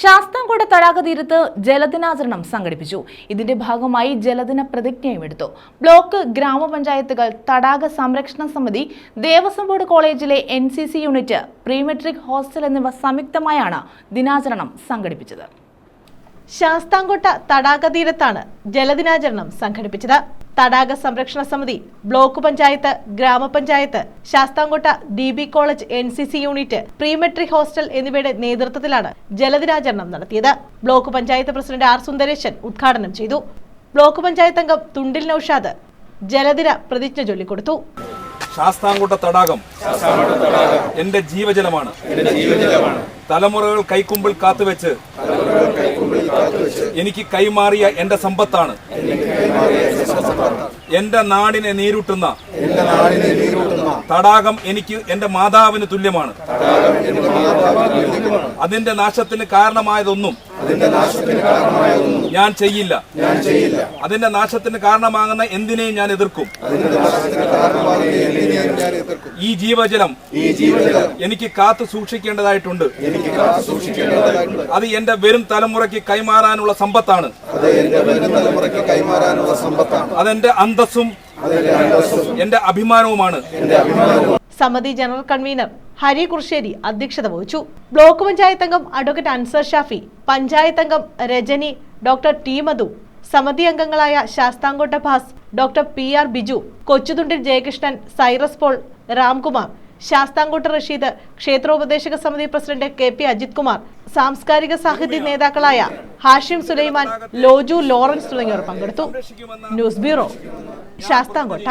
ശാസ്താംകോട്ട തടാക തീരത്ത് ജലദിനാചരണം സംഘടിപ്പിച്ചു. ഇതിന്റെ ഭാഗമായി ജലദിന പ്രതിജ്ഞയും എടുത്തു. ബ്ലോക്ക് ഗ്രാമപഞ്ചായത്തുകൾ, തടാക സംരക്ഷണ സമിതി, ദേവസ്വം ബോർഡ് കോളേജിലെ NCC unit, pre matric hostel എന്നിവ സംയുക്തമായാണ് ദിനാചരണം സംഘടിപ്പിച്ചത്. ശാസ്താംകോട്ട തടാക തീരത്താണ് ജലദിനാചരണം സംഘടിപ്പിച്ചത്. തടാക സംരക്ഷണ സമിതി, block panchayat, grama panchayat, Sasthamkotta DB college, NCC unit, pre matric hostel എന്നിവയുടെ നേതൃത്വത്തിലാണ് ജലദിനാചരണം നടത്തിയത്. Block panchayat president R. Sundaresan ഉദ്ഘാടനം ചെയ്തു. ബ്ലോക്ക് പഞ്ചായത്ത് അംഗം തുണ്ടിൽ നൌഷാദ് ജലദിന പ്രതിജ്ഞ ചൊല്ലിക്കൊടുത്തു. ശാസ്താംകോട്ട തടാകം എന്റെ ജീവജലമാണ്. തലമുറകൾ കൈക്കുമ്പിൾ കാത്തുവെച്ച് എനിക്ക് കൈമാറിയ എന്റെ സമ്പത്താണ്. എന്റെ നാടിനെ നീരൂട്ടുന്ന തടാകം എനിക്ക് എന്റെ മാതാവിന് തുല്യമാണ്. അതിന്റെ നാശത്തിന് കാരണമായതൊന്നും ഞാൻ ചെയ്യില്ല. അതിന്റെ നാശത്തിന് കാരണമാകുന്ന എന്തിനേയും ഞാൻ എതിർക്കും. ഈ ജീവജലം എനിക്ക് കാത്തു സൂക്ഷിക്കേണ്ടതായിട്ടുണ്ട്. അത് എന്റെ വരും തലമുറയ്ക്ക് കൈമാറാനുള്ള സമ്പത്താണ്. അതെന്റെ അന്തസ്സും എന്റെ അഭിമാനവുമാണ്. സമിതി ജനറൽ കൺവീനർ ഹരി കുർശ്ശേരി അധ്യക്ഷത വഹിച്ചു. ബ്ലോക്ക് പഞ്ചായത്ത് അംഗം അഡ്വക്കേറ്റ് അൻസർ ഷാഫി, പഞ്ചായത്ത് അംഗം രജനി, ഡോക്ടർ T. മധു, സമിതി അംഗങ്ങളായ Sasthamkotta Bhas, doctor PR Biju, Kochuthundil Jayakrishnan, Cyrus Paul, Ramkumar, Sasthamkotta Rasheed, ക്ഷേത്രോപദേശക സമിതി പ്രസിഡന്റ് KP അജിത് കുമാർ, സാംസ്കാരിക സാഹിത്യ നേതാക്കളായ ഹാഷിം സുലൈമാൻ, ലോജു ലോറൻസ് തുടങ്ങിയവർ പങ്കെടുത്തു. News bureau, Sasthamkotta.